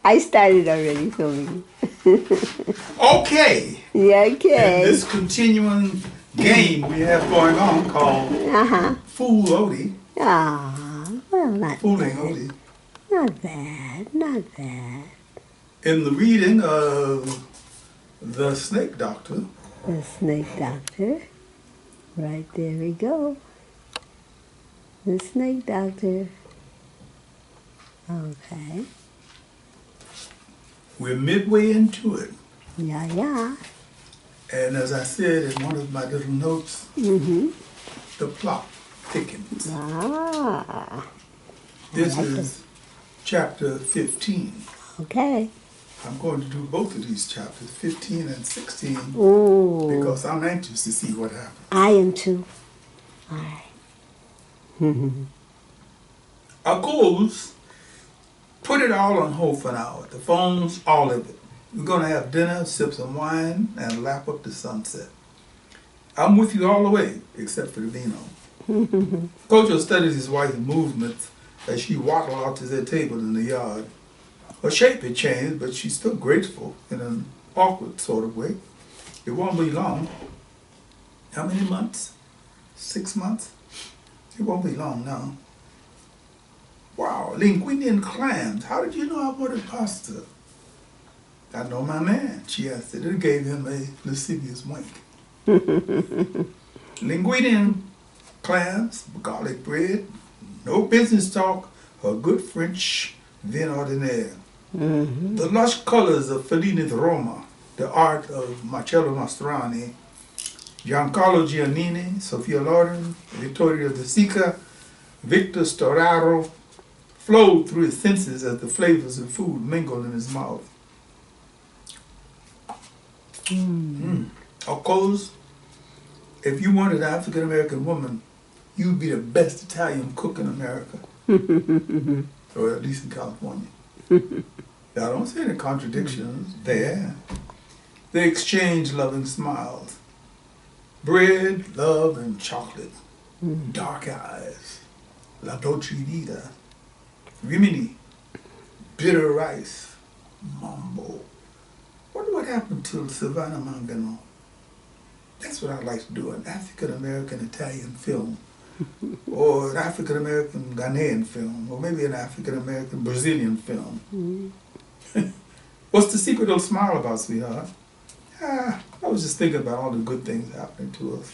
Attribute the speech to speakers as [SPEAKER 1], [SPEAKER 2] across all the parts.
[SPEAKER 1] I started already filming.
[SPEAKER 2] Okay.
[SPEAKER 1] Yeah, okay.
[SPEAKER 2] In this continuing game we have going on called Fool Odie.
[SPEAKER 1] Well, not
[SPEAKER 2] Fooling
[SPEAKER 1] bad.
[SPEAKER 2] Odie.
[SPEAKER 1] Not bad, not bad.
[SPEAKER 2] In the reading of The Snake Doctor.
[SPEAKER 1] The Snake Doctor. Right there we go. The Snake Doctor. Okay.
[SPEAKER 2] We're midway into it.
[SPEAKER 1] Yeah, yeah.
[SPEAKER 2] And as I said in one of my little notes, the plot thickens. This is chapter 15.
[SPEAKER 1] Okay.
[SPEAKER 2] I'm going to do both of these chapters, 15 and 16, because I'm anxious to see what happens.
[SPEAKER 1] I am too. All right.
[SPEAKER 2] Akosua put it all on hold for an hour. The phones, all of it. We're going to have dinner, sip some wine, and lap up the sunset. I'm with you all the way, except for the vino. Kojo studies his wife's movements as she waddled out to their table in the yard. Her shape had changed, but she's still graceful in an awkward sort of way. It won't be long. How many months? 6 months? It won't be long now. Wow, linguine clams. How did you know I wanted pasta? I know my man, she answered. It gave him a lascivious wink. Linguine clams, garlic bread, no business talk, a good French vin ordinaire. The lush colors of Fellini's Roma, the art of Marcello Mastroianni, Giancarlo Giannini, Sophia Loren, Vittorio De Sica, Victor Storaro, flowed through his senses as the flavors of food mingled in his mouth. Of course, if you wanted an African-American woman, you'd be the best Italian cook in America. Or at least in California. I don't see any contradictions there. They exchange loving smiles. Bread, love, and chocolate. Dark eyes. La dolce vita. Rimini. Bitter rice. Mambo. Wonder what happened to Savannah Mangano. That's what I'd like to do, an African-American Italian film. Or an African-American Ghanaian film. Or maybe an African-American Brazilian film. What's the secret of the smile about, sweetheart? I was just thinking about all the good things happening to us.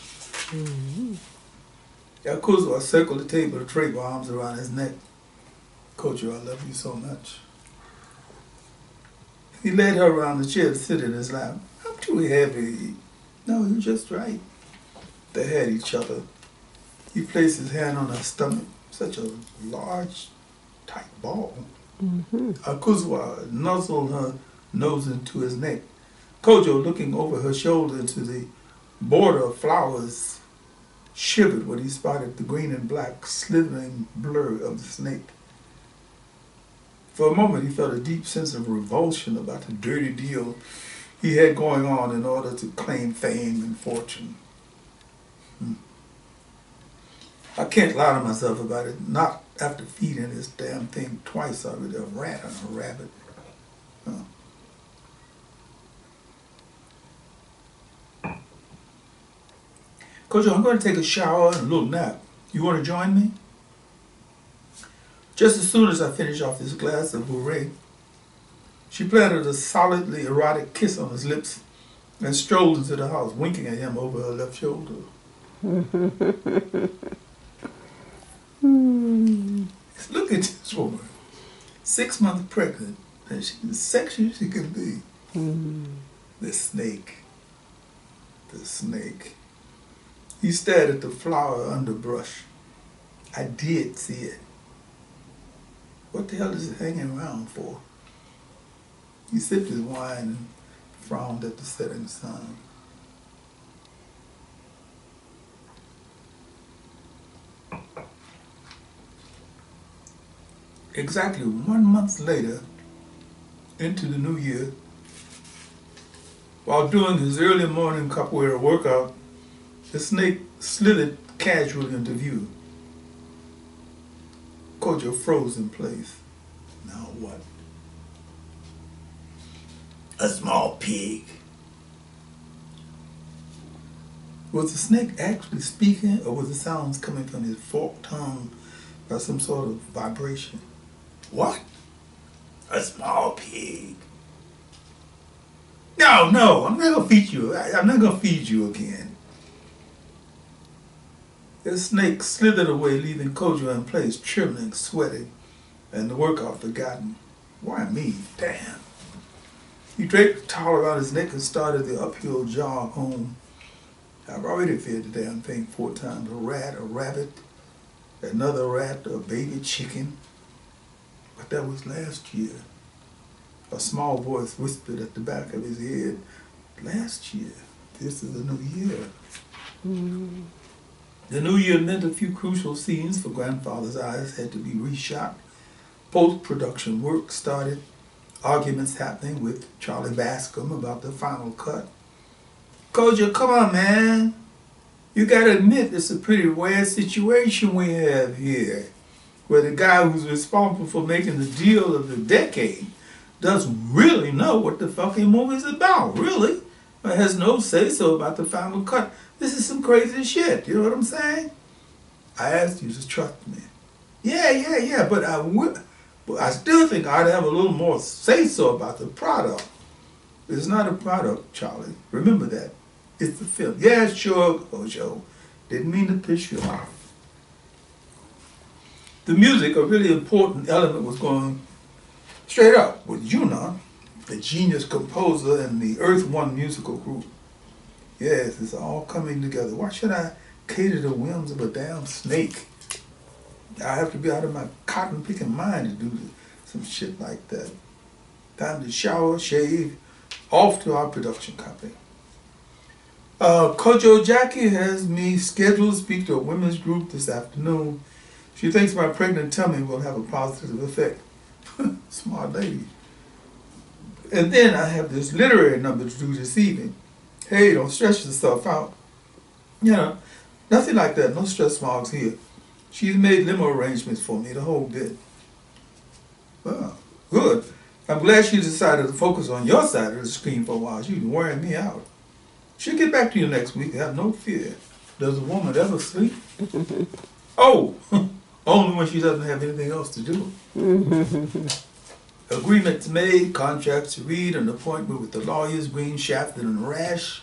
[SPEAKER 2] Akosua circled the table, the tray with arms around his neck. Kojo, I love you so much. He led her around the chair to sit in his lap. I'm too heavy. No, you're just right. They had each other. He placed his hand on her stomach, such a large, tight ball. Akosua nuzzled her nose into his neck. Kojo, looking over her shoulder into the border of flowers, shivered when he spotted the green and black slithering blur of the snake. For a moment, he felt a deep sense of revulsion about the dirty deal he had going on in order to claim fame and fortune. I can't lie to myself about it, not after feeding this damn thing twice already, a rat and a rabbit. Kojo, I'm going to take a shower and a little nap. You want to join me? Just as soon as I finish off this glass of Bourrée, she planted a solidly erotic kiss on his lips and strolled into the house, winking at him over her left shoulder. Look at this woman, 6 months pregnant, and she's as sexy as she can be. The snake. The snake. He stared at the flower underbrush. I did see it. What the hell is it hanging around for? He sipped his wine and frowned at the setting sun. Exactly 1 month later, into the new year, while doing his early morning capoeira workout, the snake slithered casually into view. Kojo froze in place. Now what? A small pig. Was the snake actually speaking, or was the sounds coming from his forked tongue by some sort of vibration? What? A small pig. No, no, I'm not gonna feed you. I'm not gonna feed you again. The snake slithered away, leaving Kojo in place, trembling, sweating, and the workout forgotten. Why me? Damn. He draped the towel around his neck and started the uphill jog home. I've already fed the damn thing 4 times. A rat, a rabbit, another rat, a baby chicken. But that was last year. A small voice whispered at the back of his head, last year. This is the new year.
[SPEAKER 1] Mm.
[SPEAKER 2] The new year meant a few crucial scenes for Grandfather's Eyes had to be reshot. Post-production work started. Arguments happening with Charlie Bascom about the final cut. Kojo, come on, man. You gotta admit it's a pretty weird situation we have here, where the guy who's responsible for making the deal of the decade doesn't really know what the fucking movie's about, really. Or has no say-so about the final cut. This is some crazy shit, you know what I'm saying? I asked you to trust me. Yeah, but I still think I'd have a little more say-so about the product. It's not a product, Charlie. Remember that. It's the film. Yeah, sure, Kojo. Didn't mean to piss you off. The music, a really important element, was going straight up with Yuna, the genius composer and the Earth One musical group. Yes, it's all coming together. Why should I cater to the whims of a damn snake? I have to be out of my cotton-picking mind to do some shit like that. Time to shower, shave, off to our production company. Kojo Jackie has me scheduled to speak to a women's group this afternoon. She thinks my pregnant tummy will have a positive effect. Smart lady. And then I have this literary number to do this evening. Hey, don't stress yourself out. You know, nothing like that. No stress marks here. She's made limo arrangements for me, the whole bit. Well, good. I'm glad she decided to focus on your side of the screen for a while. She's been wearing me out. She'll get back to you next week. Have no fear. Does a woman ever sleep? Oh, only when she doesn't have anything else to do. Agreements made, contracts to read, an appointment with the lawyers, green shafted and rash,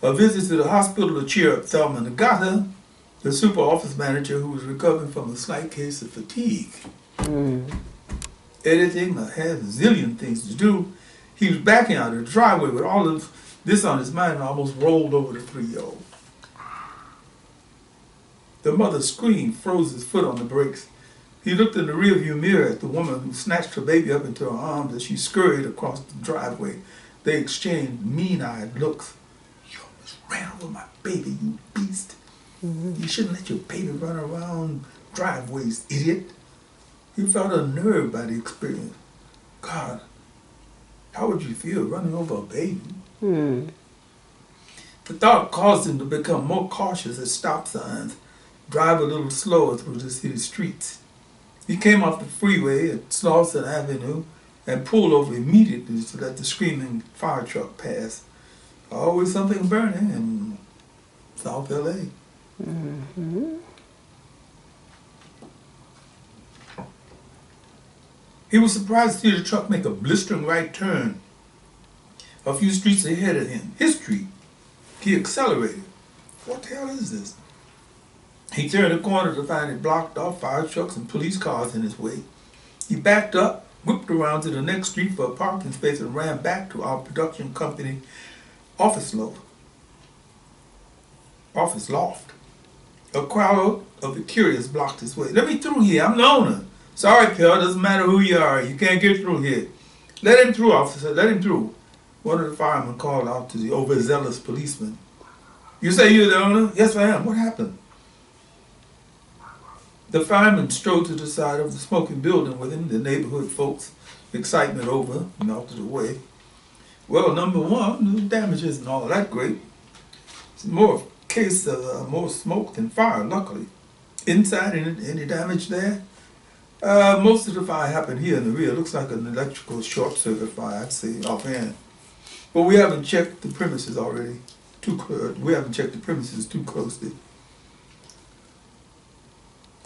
[SPEAKER 2] a visit to the hospital to cheer up Thelma Nagata, the super office manager who was recovering from a slight case of fatigue. Editing, I had a zillion things to do. He was backing out of the driveway with all of this on his mind and almost rolled over the 3-year-old. The mother screamed, froze his foot on the brakes. He looked in the rearview mirror at the woman who snatched her baby up into her arms as she scurried across the driveway. They exchanged mean-eyed looks. You almost ran over my baby, you beast. You shouldn't let your baby run around driveways, idiot. He felt unnerved by the experience. God, how would you feel running over a baby? The thought caused him to become more cautious at stop signs, drive a little slower through the city streets. He came off the freeway at Slauson Avenue and pulled over immediately to let the screaming fire truck pass. Always something burning in South L.A. He was surprised to see the truck make a blistering right turn a few streets ahead of him. His street. He accelerated. What the hell is this? He turned the corner to find it blocked off, fire trucks and police cars in his way. He backed up, whipped around to the next street for a parking space and ran back to our production company office loft. A crowd of the curious blocked his way. Let me through here, I'm the owner. Sorry, pal, doesn't matter who you are, you can't get through here. Let him through, officer, let him through. One of the firemen called out to the overzealous policeman. You say you're the owner? Yes, I am. What happened? The fireman strode to the side of the smoking building with him, the neighborhood folks' excitement over, melted away. Well, number one, the damage isn't all that great. It's more a case of more smoke than fire, luckily. Inside, any damage there? Most of the fire happened here in the rear. Looks like an electrical short circuit fire, I'd say, offhand. But we haven't checked the premises already. We haven't checked the premises too closely.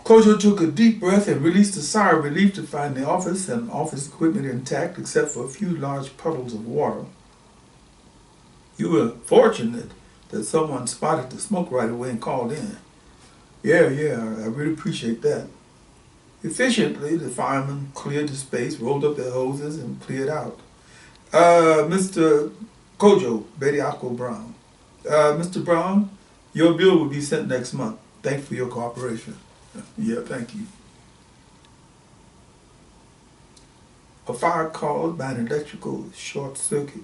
[SPEAKER 2] Kojo took a deep breath and released a sigh of relief to find the office and office equipment intact except for a few large puddles of water. You were fortunate that someone spotted the smoke right away and called in. Yeah, I really appreciate that. Efficiently, the firemen cleared the space, rolled up their hoses, and cleared out. Mr. Kojo, Betty Akko Brown. Mr. Brown, your bill will be sent next month. Thanks for your cooperation. Yeah, thank you. A fire caused by an electrical short circuit.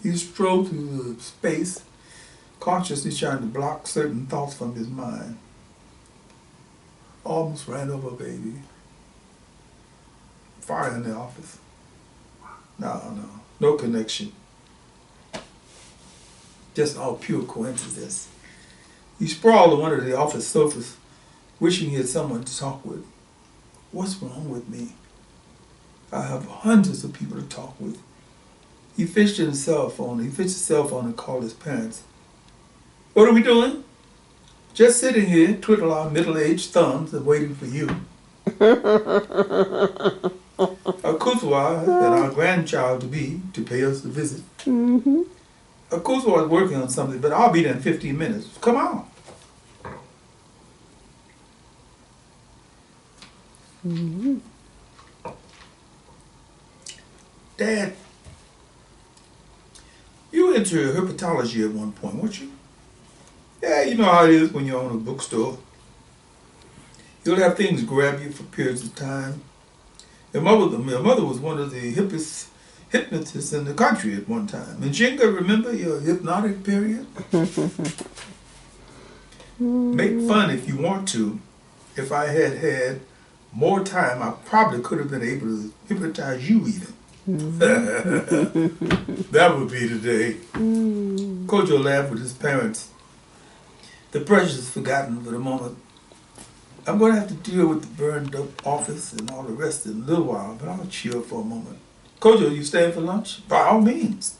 [SPEAKER 2] He strode through the space, consciously trying to block certain thoughts from his mind. Almost ran over a baby. Fire in the office. No connection. Just all pure coincidence. He sprawled on one of the office sofas, wishing he had someone to talk with. What's wrong with me? I have hundreds of people to talk with. He fetched his cell phone and called his parents. What are we doing? Just sitting here, twiddle our middle-aged thumbs and waiting for you. Akosua and our grandchild-to-be to pay us a visit.
[SPEAKER 1] Mm-hmm.
[SPEAKER 2] Akosua is working on something, but I'll be there in 15 minutes. Come on.
[SPEAKER 1] Mm-hmm.
[SPEAKER 2] Dad, you were into herpetology at one point, weren't you? Yeah, you know how it is when you own a bookstore. You'll have things grab you for periods of time. Your mother was one of the hippest hypnotists in the country at one time. And Jinga, remember your hypnotic period? Make fun if you want to. If I had had more time, I probably could have been able to hypnotize you even. That would be the day. Kojo laughed with his parents. The pressure's forgotten for the moment. I'm going to have to deal with the burned up office and all the rest in a little while, but I'll chill for a moment. Kojo, you staying for lunch? By all means.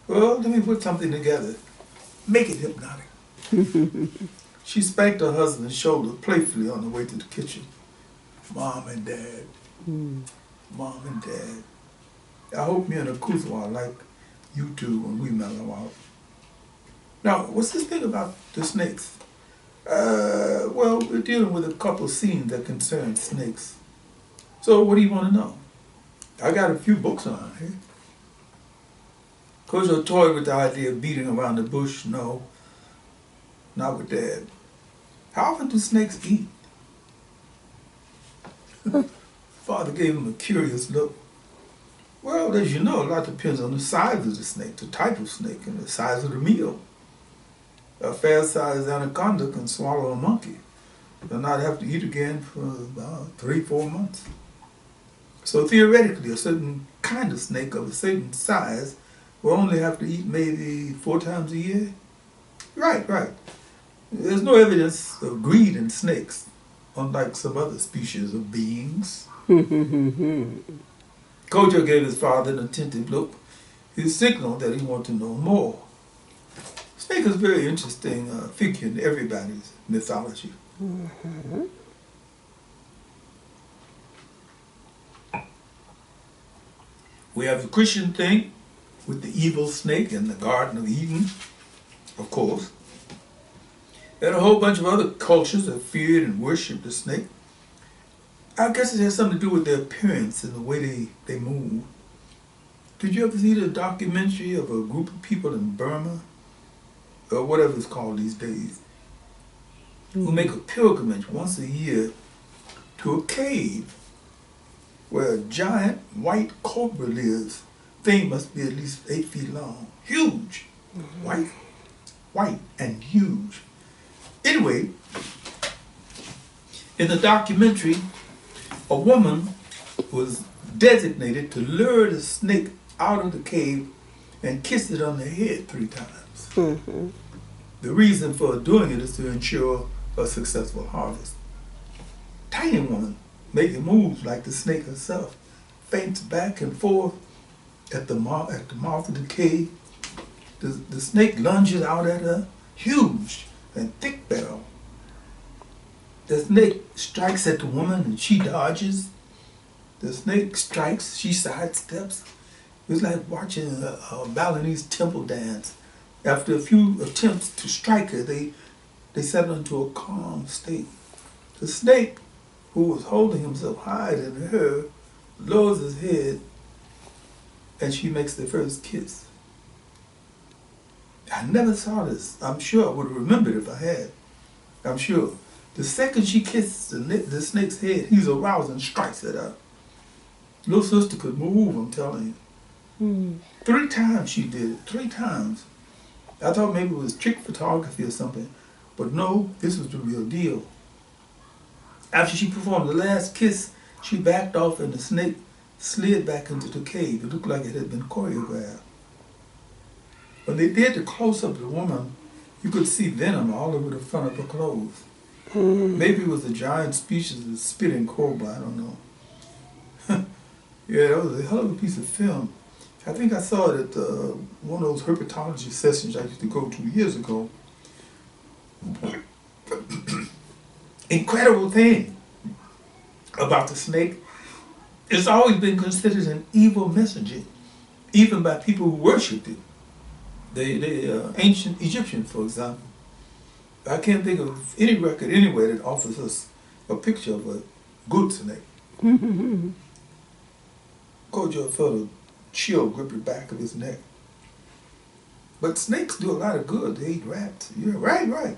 [SPEAKER 2] Well, let me put something together. Make it hypnotic. She spanked her husband's shoulder playfully on the way to the kitchen. Mom and Dad. Mom and Dad. I hope me and Akosua are like you two when we mellow out. Now, what's this thing about the snakes? Well, we're dealing with a couple of scenes that concern snakes. So what do you want to know? I got a few books on here. Kojo toyed with the idea of beating around the bush. No, not with Dad. How often do snakes eat? Father gave him a curious look. Well, as you know, a lot depends on the size of the snake, the type of snake, and the size of the meal. A fair-sized anaconda can swallow a monkey and not have to eat again for about 3-4 months. So theoretically, a certain kind of snake of a certain size will only have to eat maybe 4 times a year. Right. There's no evidence of greed in snakes, unlike some other species of beings. Kojo gave his father an attentive look. He signaled that he wanted to know more. Snake is a very interesting figure in everybody's mythology. We have the Christian thing with the evil snake in the Garden of Eden, of course. There are a whole bunch of other cultures that feared and worshipped the snake. I guess it has something to do with their appearance and the way they move. Did you ever see the documentary of a group of people in Burma, or whatever it's called these days, who make a pilgrimage once a year to a cave where a giant white cobra lives? Thing must be at least 8 feet long. Huge. White and huge. Anyway, in the documentary, a woman was designated to lure the snake out of the cave and kiss it on the head 3 times. The reason for doing it is to ensure a successful harvest. Tiny woman, making moves like the snake herself, faints back and forth at the mouth of the cave. The snake lunges out at her, huge and thick barrel. The snake strikes at the woman and she dodges. The snake strikes, she sidesteps. It was like watching a Balinese temple dance. After a few attempts to strike her, they settled into a calm state. The snake, who was holding himself higher than her, lowers his head and she makes the first kiss. I never saw this. I'm sure I would have remembered if I had. I'm sure. The second she kissed the snake's head, he's aroused and strikes at her. Little sister could move, I'm telling you. 3 times she did it, 3 times. I thought maybe it was trick photography or something, but no, this was the real deal. After she performed the last kiss, she backed off and the snake slid back into the cave. It looked like it had been choreographed. When they did the close-up of the woman, you could see venom all over the front of her clothes. Maybe it was a giant species of spitting cobra, I don't know. Yeah, that was a hell of a piece of film. I think I saw it at one of those herpetology sessions I used to go to years ago. Incredible thing about the snake, it's always been considered an evil messenger, even by people who worshipped it. The ancient Egyptians, for example. I can't think of any record anywhere that offers us a picture of a good snake. Kojo felt a chill grip the back of his neck. But snakes do a lot of good. They eat rats. Yeah, right.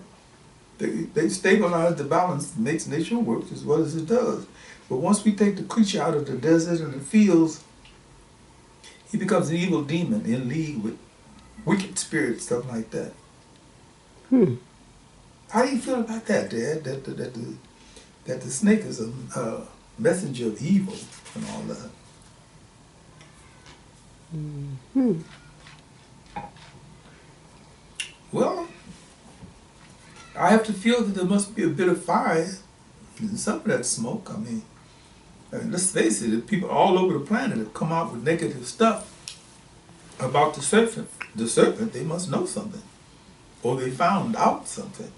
[SPEAKER 2] They stabilize the balance, makes nature work as well as it does. But once we take the creature out of the desert and the fields, he becomes an evil demon in league with wicked spirits, stuff like that. How do you feel about that, Dad? That the snake is a messenger of evil and all that? Well, I have to feel that there must be a bit of fire in some of that smoke. I mean, let's face it, there's people all over the planet have come out with negative stuff about the serpent. The serpent, they must know something. Or they found out something.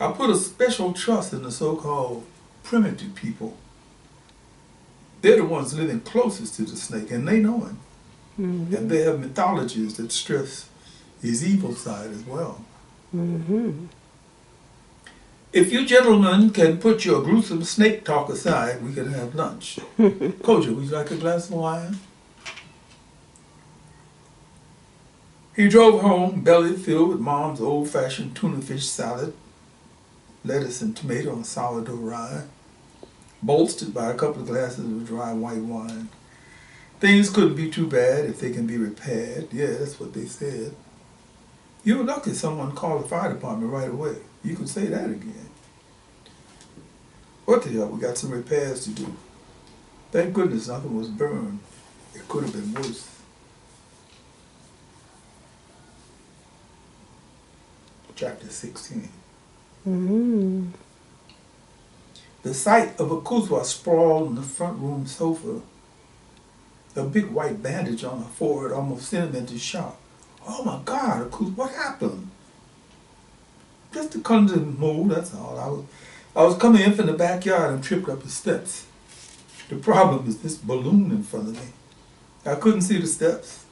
[SPEAKER 2] I put a special trust in the so-called primitive people. They're the ones living closest to the snake, and they know him. And they have mythologies that stress his evil side as well. If you gentlemen can put your gruesome snake talk aside, we can have lunch. Kojo, would you like a glass of wine? He drove home, belly filled with Mom's old-fashioned tuna fish salad, lettuce and tomato on sourdough rye, bolstered by a couple of glasses of dry white wine. Things couldn't be too bad if they can be repaired. Yeah, that's what they said. You were lucky someone called the fire department right away. You could say that again. What the hell, we got some repairs to do. Thank goodness nothing was burned. It could have been worse. Chapter 16. The sight of Akosua sprawled on the front room sofa, a big white bandage on her forehead almost sent him into shock. Oh my God, Akosua, what happened? Just a clumsy move, that's all. I was coming in from the backyard and tripped up the steps. The problem is this balloon in front of me. I couldn't see the steps.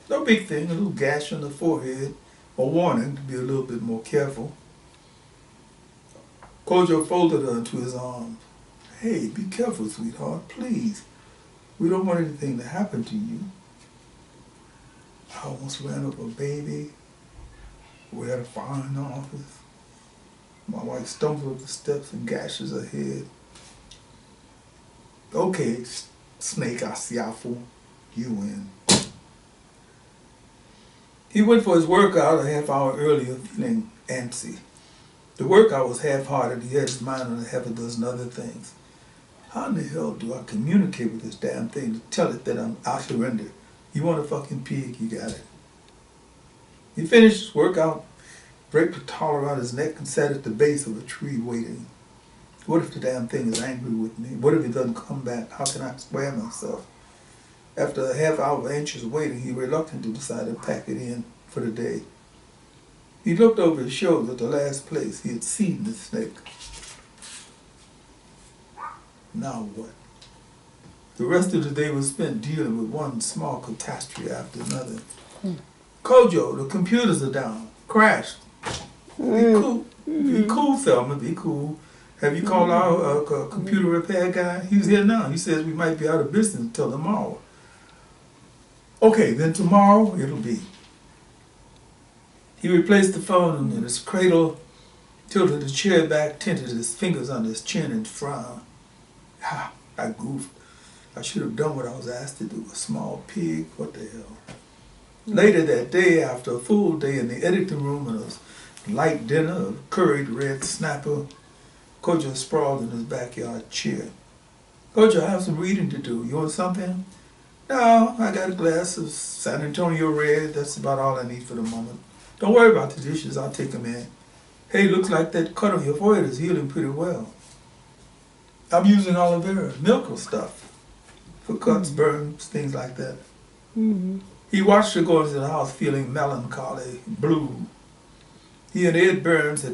[SPEAKER 2] No big thing, a little gash on the forehead, a warning to be a little bit more careful. Kojo folded her into his arms. Hey, be careful, sweetheart, please. We don't want anything to happen to you. I almost ran over a baby. We had a fire in the office. My wife stumbled up the steps and gashes her head. Okay, Snake Asiafu, you win. He went for his workout a half hour earlier, feeling antsy. The workout was half-hearted. He had his mind on a half a dozen other things. How in the hell do I communicate with this damn thing to tell it that I'll surrender? You want a fucking pig, you got it. He finished his workout, draped a towel around his neck, and sat at the base of a tree waiting. What if the damn thing is angry with me? What if it doesn't come back? How can I square myself? After a half hour of anxious waiting, he reluctantly decided to pack it in for the day. He looked over his shoulder at the last place he had seen the snake. Now what? The rest of the day was spent dealing with one small catastrophe after another. Kojo, the computers are down. Crashed. Be cool. Be cool, Thelma. Be cool. Have you called our computer repair guy? He's here now. He says we might be out of business until tomorrow. Okay, then tomorrow it'll be. He replaced the phone in his cradle, tilted the chair back, tented his fingers under his chin, and frowned. Ah, I goofed. I should have done what I was asked to do. A small pig, what the hell. Later that day, after a full day in the editing room and a light dinner of curried red snapper, Kojo sprawled in his backyard chair. Kojo, I have some reading to do. You want something? No, I got a glass of San Antonio Red. That's about all I need for the moment. Don't worry about the dishes. I'll take them in. Hey, looks like that cut on your forehead is healing pretty well. I'm using aloe vera, milk stuff, for cuts, burns, things like that. He watched her go into the house feeling melancholy, blue. He and Ed Burns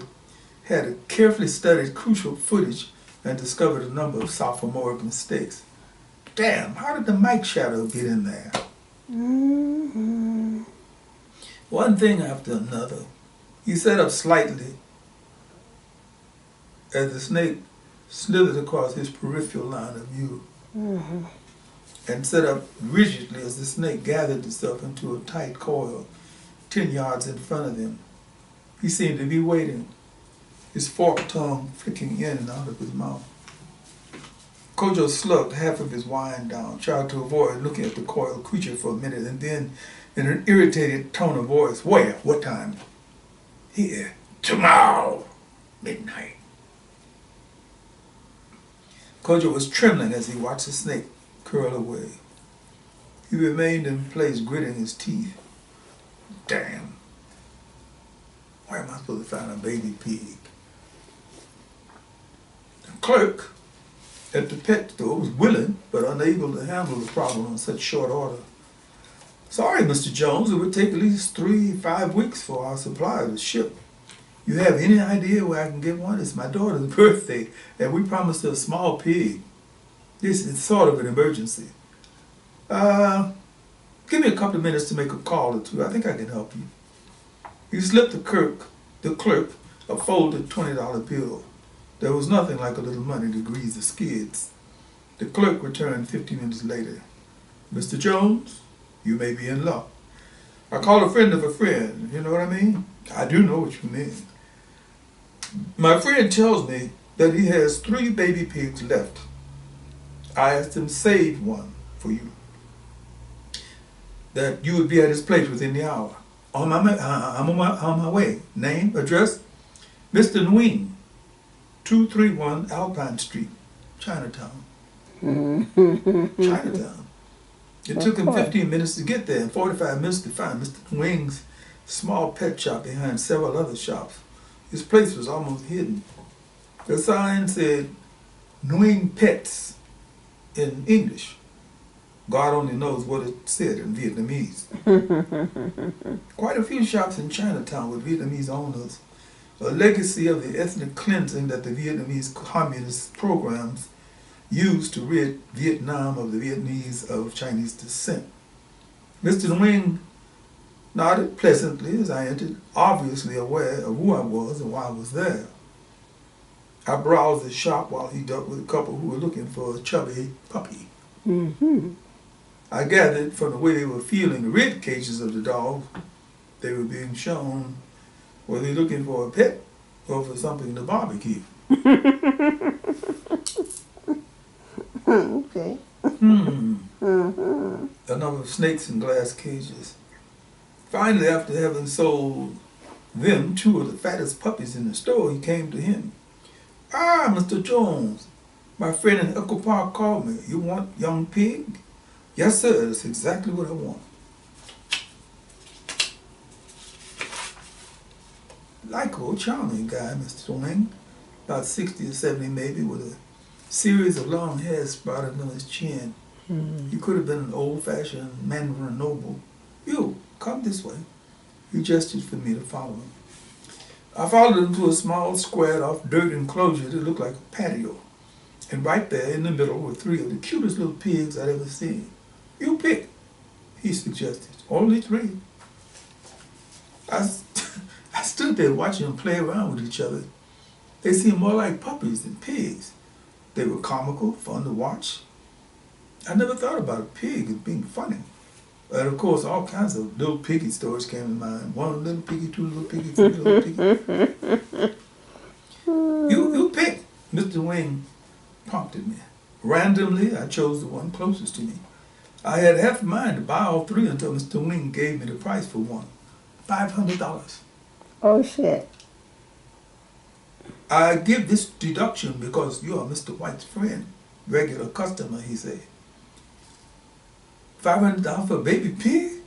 [SPEAKER 2] had a carefully studied crucial footage and discovered a number of sophomoric mistakes. Damn, how did the mic shadow get in there? One thing after another. He sat up slightly as the snake slithered across his peripheral line of view, and sat up rigidly as the snake gathered itself into a tight coil 10 yards in front of him. He seemed to be waiting, his forked tongue flicking in and out of his mouth. Kojo slugged half of his wine down, tried to avoid looking at the coiled creature for a minute, and then, in an irritated tone of voice, where? What time? Here. Tomorrow. Midnight. Kojo was trembling as he watched the snake curl away. He remained in place, gritting his teeth. Damn. Where am I supposed to find a baby pig? The clerk at the pet store was willing, but unable to handle the problem on such short order. Sorry, Mr. Jones, it would take at least 3-5 weeks for our supply to ship. You have any idea where I can get one? It's my daughter's birthday, and we promised her a small pig. This is sort of an emergency. Give me a couple of minutes to make a call or two. I think I can help you. He slipped the clerk a folded $20 bill. There was nothing like a little money to grease the skids. The clerk returned 15 minutes later. Mr. Jones, you may be in luck. I called a friend of a friend. You know what I mean? I do know what you mean. My friend tells me that he has 3 baby pigs left. I asked him to save one for you. That you would be at his place within the hour. I'm on my way. Name, address? Mr. Nguyen, 231 Alpine Street, Chinatown. Chinatown. It took him 15 minutes to get there and 45 minutes to find Mr. Nguyen's small pet shop behind several other shops. His place was almost hidden. The sign said Nguyen Pets in English. God only knows what it said in Vietnamese. Quite a few shops in Chinatown with Vietnamese owners, a legacy of the ethnic cleansing that the Vietnamese communist programs used to rid Vietnam of the Vietnamese of Chinese descent. Mr. Nguyen nodded pleasantly as I entered, obviously aware of who I was and why I was there. I browsed the shop while he dealt with a couple who were looking for a chubby puppy. I gathered from the way they were feeling the rib cages of the dog they were being shown, were they looking for a pet or for something to barbecue?
[SPEAKER 1] Okay.
[SPEAKER 2] A number of snakes in glass cages. Finally, after having sold them 2 of the fattest puppies in the store, he came to him. Ah, Mr. Jones, my friend in Echo Park called me. You want young pig? Yes, sir, that's exactly what I want. Like old charming guy, Mr. Nguyen. about 60 or 70 maybe, with a series of long hairs sprouting on his chin. He could have been an old-fashioned Mandarin noble. You, come this way. He gestured for me to follow him. I followed him to a small, squared-off dirt enclosure that looked like a patio. And right there in the middle were 3 of the cutest little pigs I'd ever seen. You pick, he suggested. Only 3. I stood there watching them play around with each other. They seemed more like puppies than pigs. They were comical, fun to watch. I never thought about a pig as being funny. And of course, all kinds of little piggy stories came to mind. 1 little piggy, 2 little piggy, 3 little piggy. You pick, Mr. Wing prompted me. Randomly, I chose the one closest to me. I had half a mind to buy all 3 until Mr. Wing gave me the price for one. $500.
[SPEAKER 1] Oh, shit.
[SPEAKER 2] I give this deduction because you are Mr. White's friend, regular customer, he said. $500 for a baby pig?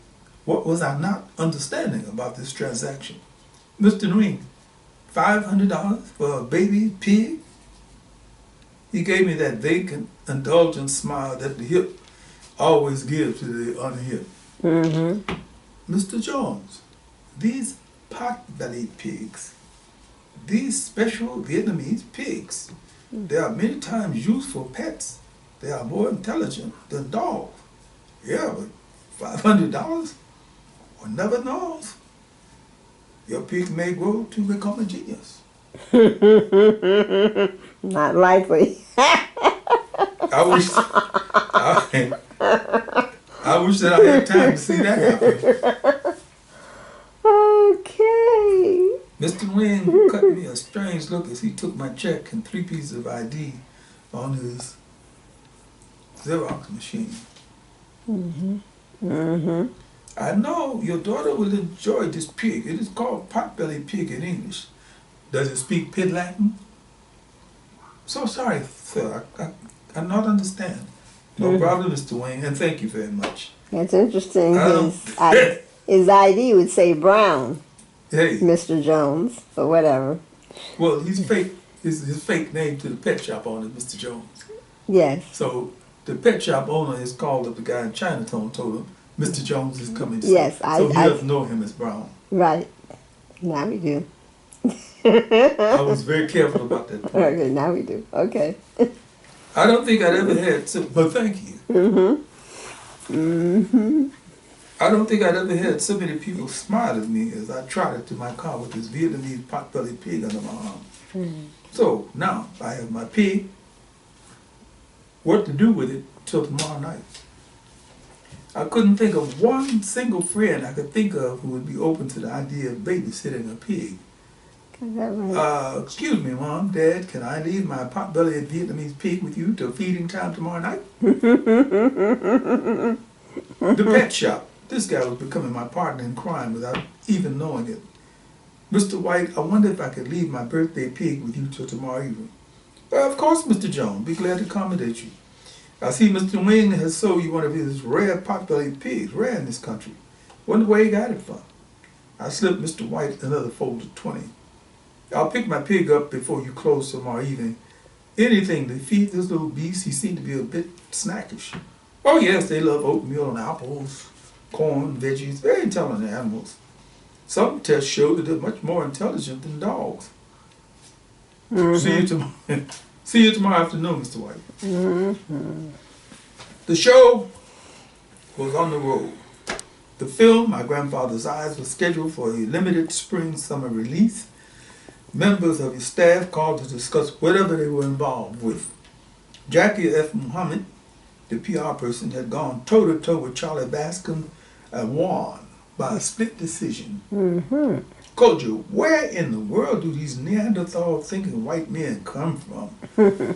[SPEAKER 2] What was I not understanding about this transaction? Mr. Wing, $500 for a baby pig? He gave me that vacant, indulgent smile that the hip always gives to the unhip. Mr. Jones, these pot-bellied pigs, these special Vietnamese pigs, they are many times used for pets. They are more intelligent than dogs. Yeah, but $500? One never knows. Your pig may grow to become a genius.
[SPEAKER 1] Not likely.
[SPEAKER 2] I wish that I had time to see that happen.
[SPEAKER 1] Okay.
[SPEAKER 2] Mr. Wing cut me a strange look as he took my check and 3 pieces of ID on his Xerox machine. I know your daughter will enjoy this pig. It is called pot-bellied pig in English. Does it speak Pid Latin? So sorry, sir. I cannot understand. No problem, Mr. Wing, and thank you very much.
[SPEAKER 1] That's interesting. His ID would say Brown,
[SPEAKER 2] Hey,
[SPEAKER 1] Mr. Jones, or whatever.
[SPEAKER 2] well, he's fake. His fake name to the pet shop owner, Mr. Jones.
[SPEAKER 1] Yes.
[SPEAKER 2] So the pet shop owner has called up the guy in Chinatown, told him Mr. Jones is coming.
[SPEAKER 1] Yes,
[SPEAKER 2] so he doesn't know him as Brown.
[SPEAKER 1] Right. Now we do.
[SPEAKER 2] I was very careful about that point.
[SPEAKER 1] Okay, now we do. Okay.
[SPEAKER 2] I don't think I'd ever had but thank you. I don't think I'd ever had so many people smile at me as I trotted to my car with this Vietnamese pot-bellied pig under my arm. So now I have my pig. What to do with it till tomorrow night? I couldn't think of one single friend I could think of who would be open to the idea of babysitting a pig. Excuse me, Mom, Dad, can I leave my pot-bellied Vietnamese pig with you till feeding time tomorrow night? The pet shop. This guy was becoming my partner in crime without even knowing it. Mr. White, I wonder if I could leave my birthday pig with you till tomorrow evening. Of course, Mr. Jones. Be glad to accommodate you. I see Mr. Wing has sold you one of his rare pot-bellied pigs, rare in this country. Wonder where he got it from. I slipped Mr. White another fold of 20. I'll pick my pig up before you close tomorrow evening. Anything to feed this little beast, he seemed to be a bit snackish. Oh yes, they love oatmeal and apples, corn, veggies, very intelligent animals. Some tests show that they're much more intelligent than dogs. See you tomorrow. See you tomorrow afternoon, Mr. White. The show was on the road. The film, My Grandfather's Eyes, was scheduled for a limited spring-summer release. Members of his staff called to discuss whatever they were involved with. Jackie F. Muhammad, the PR person, had gone toe-to-toe with Charlie Bascom and won by a split decision. Kojo, where in the world do these Neanderthal-thinking white men come from?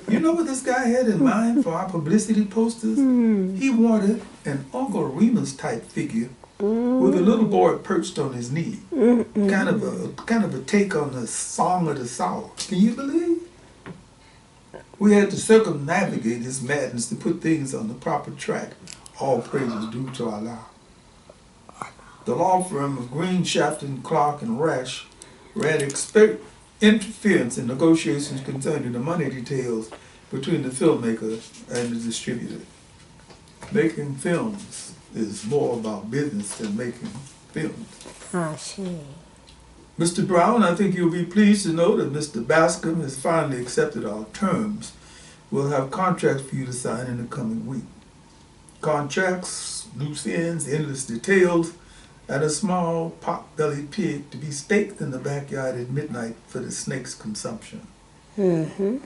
[SPEAKER 2] You know what this guy had in mind for our publicity posters? He wanted an Uncle Remus-type figure with a little boy perched on his knee. Kind of a take on the Song of the South. Can you believe? We had to circumnavigate his madness to put things on the proper track. All praises due to Allah. The law firm of Green, Shafton, Clark, and Rash ran interference in negotiations concerning the money details between the filmmaker and the distributor. Making films is more about business than making films.
[SPEAKER 1] I see.
[SPEAKER 2] Mr. Brown, I think you'll be pleased to know that Mr. Bascom has finally accepted our terms. We'll have contracts for you to sign in the coming week. Contracts, loose ends, endless details, and a small pot-bellied pig to be staked in the backyard at midnight for the snake's consumption.
[SPEAKER 1] Mm-hmm.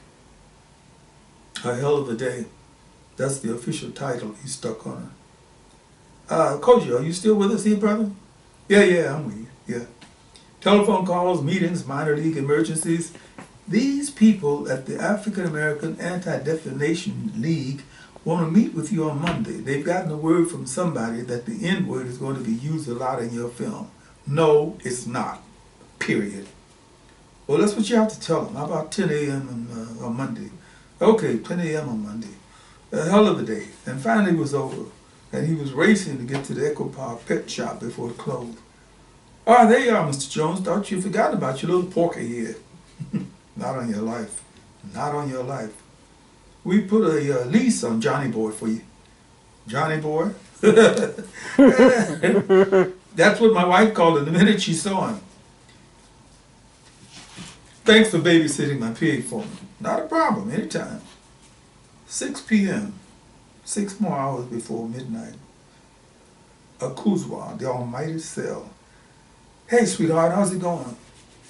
[SPEAKER 2] A hell of a day. That's the official title he stuck on her. Kojo, are you still with us here, brother? Yeah, I'm with you. Yeah. Telephone calls, meetings, minor league emergencies. These people at the African American Anti-Defamation League want to meet with you on Monday. They've gotten a word from somebody that the N-word is going to be used a lot in your film. No, it's not. Period. Well, that's what you have to tell them. How about 10 a.m. on Monday? Okay, 10 a.m. on Monday. A hell of a day. And finally it was over. And he was racing to get to the Echo Park pet shop before it closed. Ah, there you are, Mr. Jones. Thought you forgot about your little porker here. Not on your life. Not on your life. We put a lease on Johnny Boy for you. Johnny Boy? That's what my wife called him the minute she saw him. Thanks for babysitting my pig for me. Not a problem, anytime. 6 p.m., 6 more hours before midnight. Akosua, the almighty cell. Hey, sweetheart, how's it going?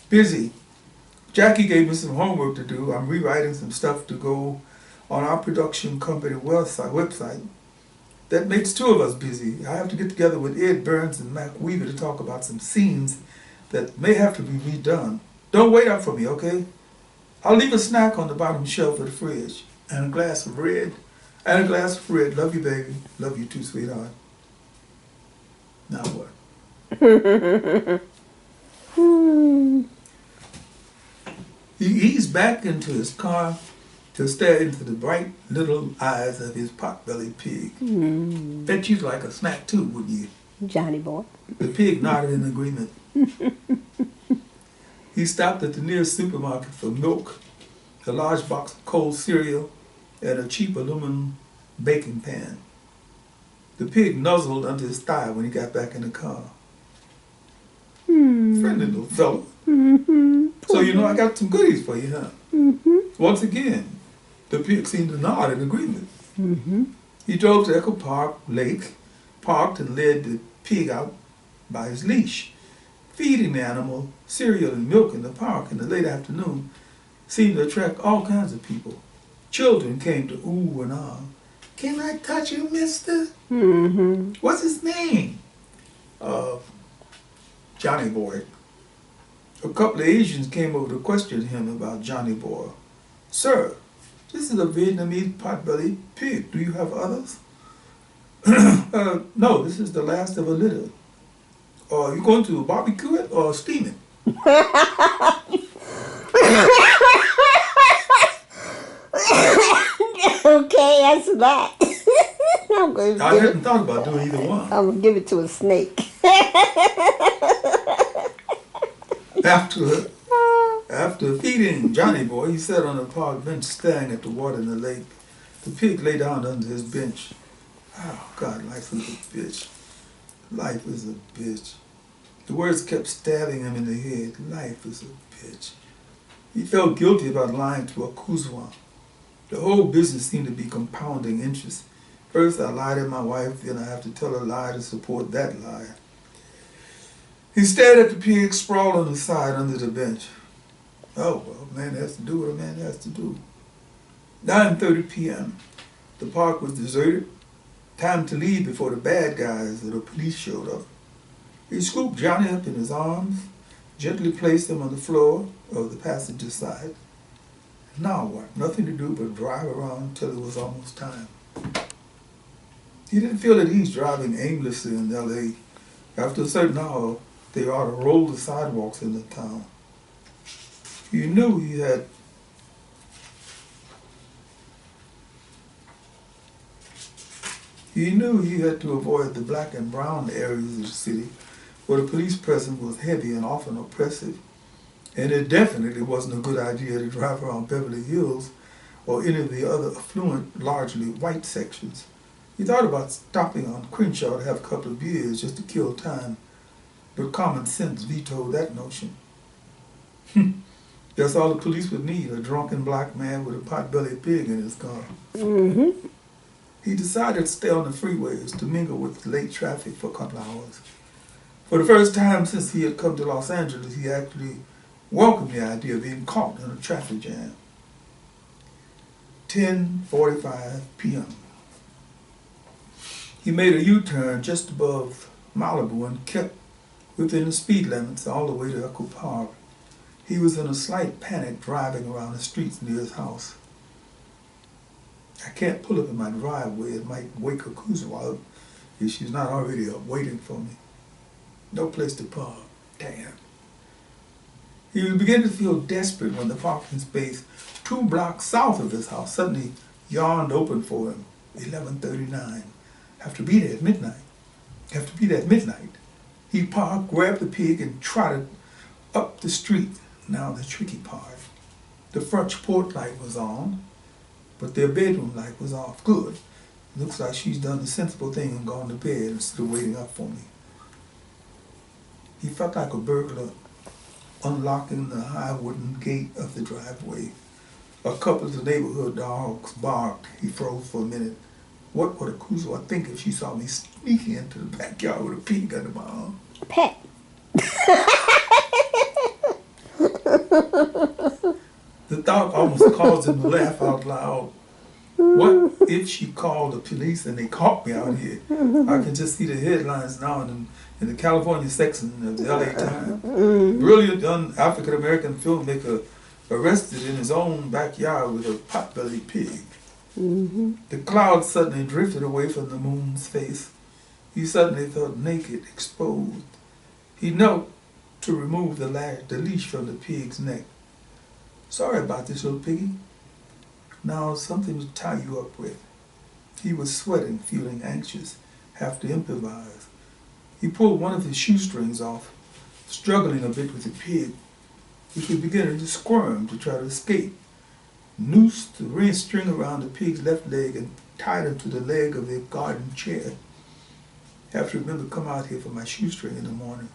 [SPEAKER 2] Busy. Jackie gave me some homework to do. I'm rewriting some stuff to go on our production company website. That makes two of us busy. I have to get together with Ed Burns and Mac Weaver to talk about some scenes that may have to be redone. Don't wait up for me, okay? I'll leave a snack on the bottom shelf of the fridge. And a glass of red. And a glass of red. Love you, baby. Love you too, sweetheart. Now what? He eased back into his car to stare into the bright little eyes of his pot-bellied pig. Bet you'd like a snack too, wouldn't you?
[SPEAKER 1] Johnny Boy.
[SPEAKER 2] The pig nodded in agreement. He stopped at the nearest supermarket for milk, a large box of cold cereal, and a cheap aluminum baking pan. The pig nuzzled under his thigh when he got back in the car. Friendly little fellow. So you know I got some goodies for you, huh? Once again, the pig seemed to nod in agreement. He drove to Echo Park Lake, parked and led the pig out by his leash. Feeding the animal cereal and milk in the park in the late afternoon seemed to attract all kinds of people. Children came to ooh and ah. Can I touch you, mister? What's his name? Johnny Boy. A couple of Asians came over to question him about Johnny Boy. Sir, this is a Vietnamese pot-bellied pig. Do you have others? No, this is the last of a litter. Are you going to barbecue it or steam it?
[SPEAKER 1] Okay, that's that.
[SPEAKER 2] I hadn't thought about doing either one.
[SPEAKER 1] I'm going to give it to a snake.
[SPEAKER 2] After feeding Johnny Boy, he sat on a park bench staring at the water in the lake. The pig lay down under his bench. Oh, God, life is a bitch. Life is a bitch. The words kept stabbing him in the head. Life is a bitch. He felt guilty about lying to Akosua. The whole business seemed to be compounding interest. First I lied to my wife, then I have to tell a lie to support that lie. He stared at the pig sprawled on the side under the bench. Oh, well, a man has to do what a man has to do. 9:30 p.m. The park was deserted. Time to leave before the bad guys of the police showed up. He scooped Johnny up in his arms, gently placed him on the floor of the passenger side. Now what? Nothing to do but drive around till it was almost time. He didn't feel at ease driving aimlessly in L.A. After a certain hour, they ought to roll the sidewalks in the town. He knew he had to avoid the black and brown areas of the city where the police presence was heavy and often oppressive. And it definitely wasn't a good idea to drive around Beverly Hills or any of the other affluent, largely white sections. He thought about stopping on Crenshaw to have a couple of beers just to kill time, but common sense vetoed that notion. That's all the police would need, a drunken black man with a pot-bellied pig in his car.
[SPEAKER 1] Mm-hmm.
[SPEAKER 2] He decided to stay on the freeways to mingle with late traffic for a couple of hours. For the first time since he had come to Los Angeles, he actually welcomed the idea of being caught in a traffic jam. 10:45 p.m. He made a U-turn just above Malibu and kept within the speed limits all the way to Echo Park. He was in a slight panic driving around the streets near his house. I can't pull up in my driveway. It might wake Akosua up if she's not already up waiting for me. No place to park. Damn. He was beginning to feel desperate when the parking space 2 blocks south of his house suddenly yawned open for him. 11:39. Have to be there at midnight. Have to be there at midnight. He parked, grabbed the pig, and trotted up the street. Now the tricky part. The front porch light was on, but their bedroom light was off. Good. Looks like she's done the sensible thing and gone to bed instead of waiting up for me. He felt like a burglar unlocking the high wooden gate of the driveway. A couple of the neighborhood dogs barked. He froze for a minute. What would Akosua think if she saw me sneaking into the backyard with a pig under my arm?
[SPEAKER 1] Pet.
[SPEAKER 2] The thought almost caused him to laugh out loud. What if she called the police and they caught me out here? I can just see the headlines now in the California section of the LA Times. Brilliant young African-American filmmaker arrested in his own backyard with a pot-bellied pig. The clouds suddenly drifted away from the moon's face. He suddenly felt naked, exposed. He knelt to remove the leash from the pig's neck. Sorry about this, little piggy. Now something to tie you up with. He was sweating, feeling anxious, have to improvise. He pulled one of his shoestrings off, struggling a bit with the pig, which was beginning to squirm to try to escape. Noosed the red string around the pig's left leg and tied it to the leg of the garden chair. Have to remember to come out here for my shoestring in the morning.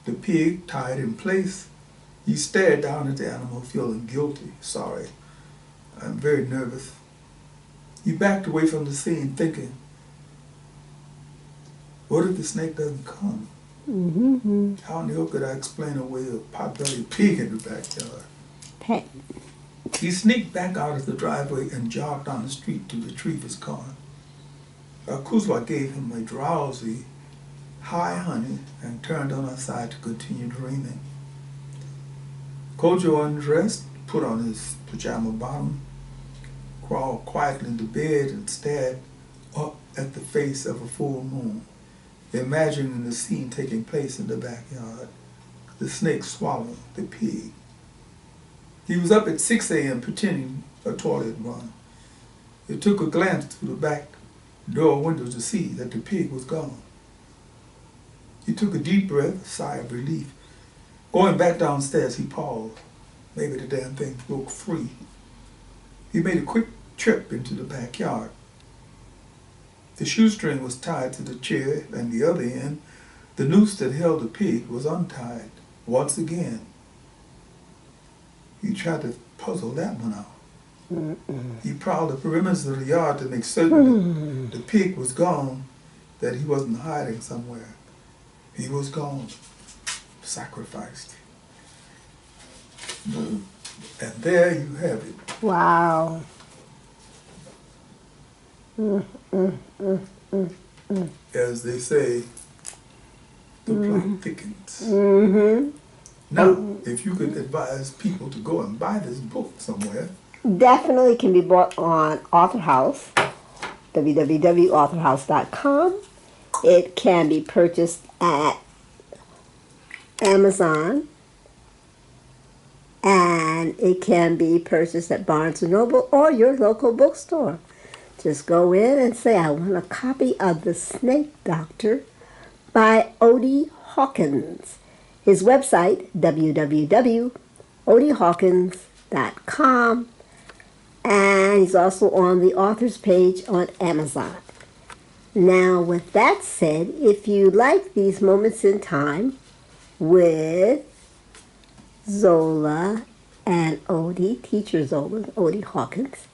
[SPEAKER 2] The pig tied in place. He stared down at the animal, feeling guilty. Sorry, I'm very nervous. He backed away from the scene, thinking, what if the snake doesn't come? How in the hell could I explain away a pot-bellied pig in the backyard?
[SPEAKER 1] Pet.
[SPEAKER 2] He sneaked back out of the driveway and jogged down the street to retrieve his car. Akosua gave him a drowsy, hi honey, and turned on her side to continue dreaming. Kojo undressed, put on his pajama bottom, crawled quietly into bed and stared up at the face of a full moon, imagining the scene taking place in the backyard. The snake swallowed the pig. He was up at 6 a.m. pretending a toilet run. It took a glance through the back door window to see that the pig was gone. He took a deep breath, a sigh of relief. Going back downstairs, he paused. Maybe the damn thing broke free. He made a quick trip into the backyard. The shoestring was tied to the chair, and the other end, the noose that held the pig, was untied. Once again, he tried to puzzle that one out. He prowled the perimeters of the yard to make certain that the pig was gone, that he wasn't hiding somewhere. He was gone, sacrificed. And there you have it.
[SPEAKER 1] Wow.
[SPEAKER 2] As they say, the plot thickens. Now, if you could advise people to go and buy this book somewhere.
[SPEAKER 1] Definitely can be bought on Author House, www.authorhouse.com. It can be purchased at Amazon, and it can be purchased at Barnes & Noble or your local bookstore. Just go in and say, I want a copy of The Snake Doctor by Odie Hawkins. his website, www.odiehawkins.com, and he's also on the author's page on Amazon. Now, with that said, if you like these moments in time with Zola and Odie, teacher Zola, Odie Hawkins,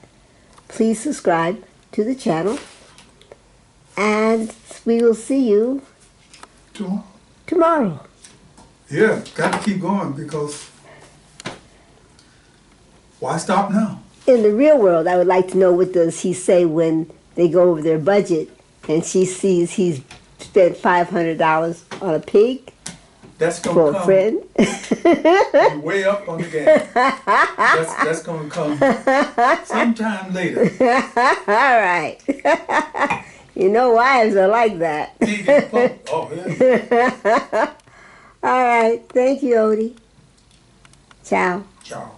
[SPEAKER 1] please subscribe to the channel, and we will see you tomorrow.
[SPEAKER 2] Yeah, got to keep going because why stop now?
[SPEAKER 1] In the real world, I would like to know, what does he say when they go over their budget and she sees he's spent $500 on a pig?
[SPEAKER 2] That's
[SPEAKER 1] for
[SPEAKER 2] gonna
[SPEAKER 1] a
[SPEAKER 2] come.
[SPEAKER 1] friend.
[SPEAKER 2] You're way up on the game. That's gonna come sometime later.
[SPEAKER 1] All right. You know, wives are like that.
[SPEAKER 2] Oh yeah.
[SPEAKER 1] All right. Thank you, Odie. Ciao.
[SPEAKER 2] Ciao.